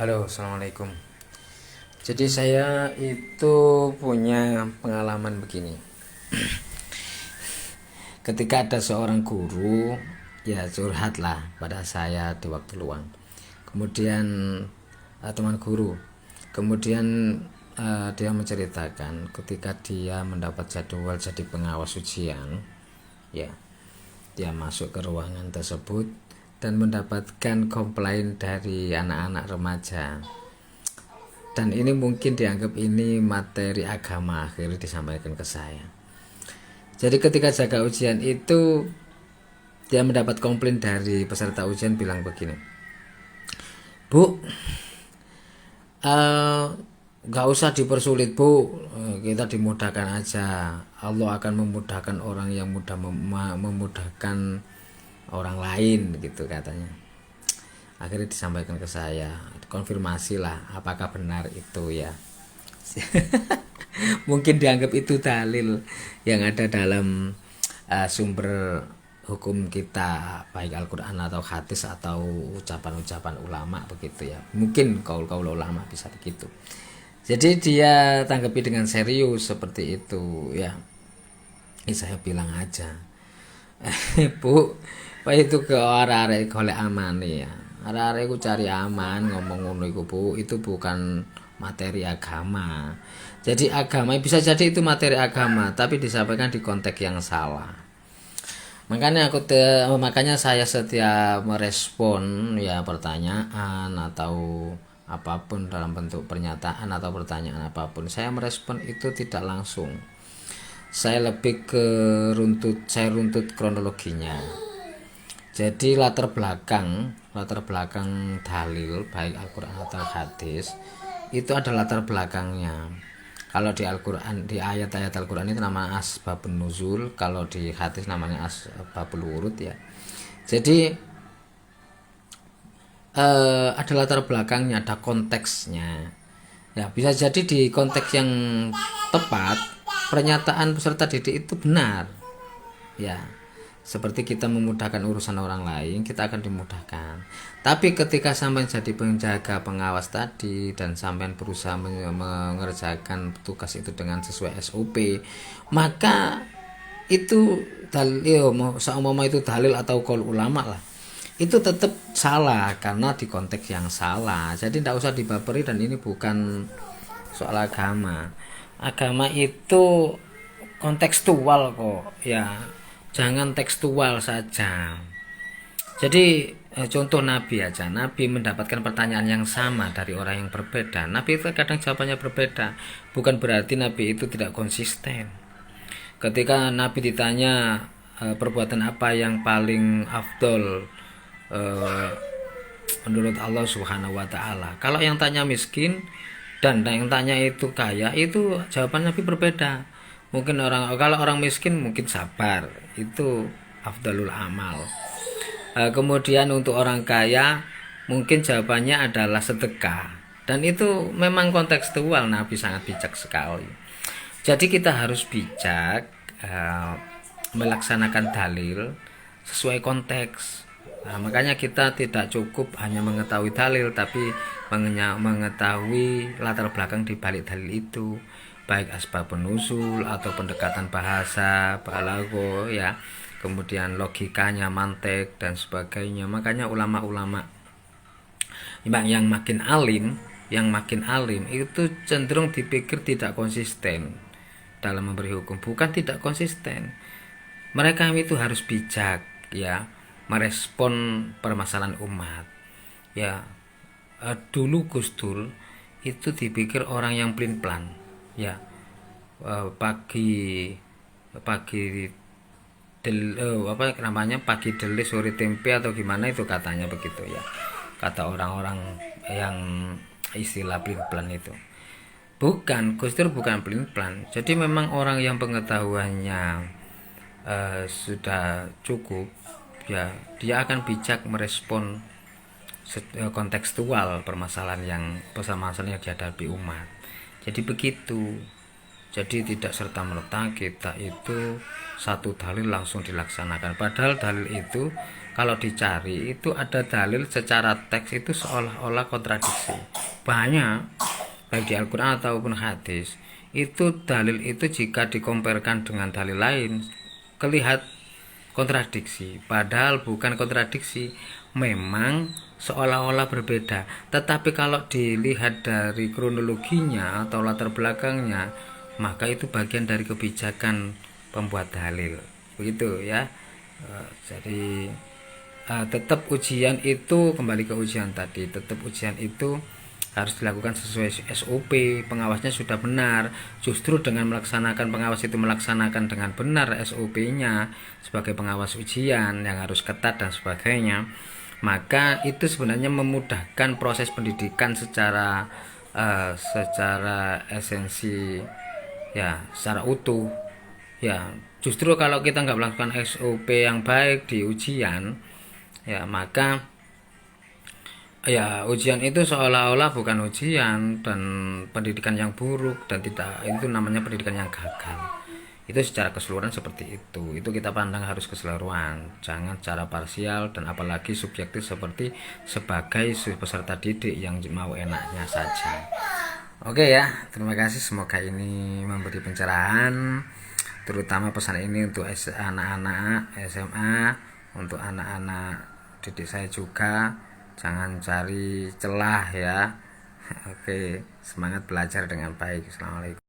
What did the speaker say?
Halo, assalamualaikum. Jadi saya itu punya pengalaman begini. Ketika ada seorang guru, ya curhatlah pada saya di waktu luang. Kemudian teman guru, kemudian dia menceritakan ketika dia mendapat jadwal jadi pengawas ujian, ya dia masuk ke ruangan tersebut dan mendapatkan komplain dari anak-anak remaja, dan ini mungkin dianggap ini materi agama. Akhirnya disampaikan ke saya. Jadi ketika jaga ujian itu dia mendapat komplain dari peserta ujian bilang begini, Bu, nggak usah dipersulit Bu, kita dimudahkan aja. Allah akan memudahkan orang yang mudah memudahkan orang lain, gitu katanya. Akhirnya disampaikan ke saya, konfirmasi lah apakah benar itu ya. Mungkin dianggap itu dalil yang ada dalam sumber hukum kita, baik Al-Quran atau hadis atau ucapan-ucapan ulama begitu ya. Mungkin kaul-kaul ulama bisa begitu. Jadi dia tanggapi dengan serius seperti itu ya. Ini saya bilang aja, Bu, Pak itu ke arah-arah golek aman ya. Arah-arah ku cari aman, ngomong ngono iku Bu, itu bukan materi agama. Jadi agama bisa jadi itu materi agama, tapi disampaikan di konteks yang salah. Makanya saya setiap merespon ya pertanyaan atau apapun dalam bentuk pernyataan atau pertanyaan apapun, saya merespon itu tidak langsung. Saya lebih ke saya runtut kronologinya. Jadi latar belakang dalil baik Al-Quran atau hadis itu ada latar belakangnya. Kalau di Al-Quran, di ayat-ayat Al-Quran itu namanya asbabun nuzul, kalau di hadis namanya asbabul wurud ya. Jadi ada latar belakangnya, ada konteksnya. Ya, bisa jadi di konteks yang tepat pernyataan peserta didik itu benar. Ya, seperti kita memudahkan urusan orang lain, kita akan dimudahkan. Tapi ketika sampai jadi penjaga pengawas tadi dan sampai berusaha mengerjakan tugas itu dengan sesuai SOP, maka itu dalil, seumpama itu dalil atau qaul ulama lah, itu tetap salah karena di konteks yang salah. Jadi tidak usah dibaperi, dan ini bukan soal agama. Agama itu kontekstual kok ya, jangan tekstual saja. Jadi contoh Nabi aja, Nabi mendapatkan pertanyaan yang sama dari orang yang berbeda. Nabi itu kadang jawabannya berbeda, bukan berarti Nabi itu tidak konsisten. Ketika Nabi ditanya perbuatan apa yang paling afdol menurut Allah Subhanahu wa taala, kalau yang tanya miskin dan yang tanya itu kaya, itu jawaban Nabi berbeda. Mungkin kalau orang miskin mungkin sabar, itu afdalul amal. Kemudian untuk orang kaya mungkin jawabannya adalah sedekah, dan itu memang kontekstual. Nabi sangat bijak sekali. Jadi kita harus bijak melaksanakan dalil sesuai konteks. Makanya kita tidak cukup hanya mengetahui dalil, tapi mengetahui latar belakang di balik dalil itu, baik asbabun nuzul atau pendekatan bahasa, balago ya, kemudian logikanya, mantek dan sebagainya. Makanya ulama-ulama yang makin alim itu cenderung dipikir tidak konsisten dalam memberi hukum. Bukan tidak konsisten, mereka itu harus bijak ya, merespon permasalahan umat ya. Dulu Gus Dur itu dipikir orang yang pelin-pelan ya, pagi pagi delis sore tempe atau gimana itu katanya begitu ya, kata orang-orang yang istilah pelin-pelan itu. Bukan, Gus Dur bukan pelin-pelan. Jadi memang orang yang pengetahuannya sudah cukup ya, dia akan bijak merespon kontekstual permasalahan yang dihadapi umat. Jadi begitu. Jadi tidak serta-merta kita itu satu dalil langsung dilaksanakan, padahal dalil itu kalau dicari itu ada dalil secara teks itu seolah-olah kontradiksi. Banyak baik di Al-Quran ataupun hadis itu dalil itu jika dikomparkan dengan dalil lain kelihat kontradiksi, padahal bukan kontradiksi, memang seolah-olah berbeda. Tetapi kalau dilihat dari kronologinya atau latar belakangnya, maka itu bagian dari kebijakan pembuat dalil, begitu ya. Jadi tetap ujian itu, kembali ke ujian tadi, tetap ujian itu harus dilakukan sesuai SOP. Pengawasnya sudah benar, justru dengan melaksanakan, pengawas itu melaksanakan dengan benar SOP-nya sebagai pengawas ujian yang harus ketat dan sebagainya, maka itu sebenarnya memudahkan proses pendidikan secara esensi, ya, secara utuh. Ya, justru kalau kita nggak melakukan SOP yang baik di ujian, ya maka ya ujian itu seolah-olah bukan ujian dan pendidikan yang buruk, dan tidak, itu namanya pendidikan yang gagal. Itu secara keseluruhan seperti itu kita pandang harus keseluruhan, jangan secara parsial dan apalagi subjektif seperti sebagai peserta didik yang mau enaknya saja. Oke ya, terima kasih, semoga ini memberi pencerahan, terutama pesan ini untuk anak-anak SMA, untuk anak-anak didik saya juga. Jangan cari celah ya. Oke, semangat belajar dengan baik. Assalamualaikum.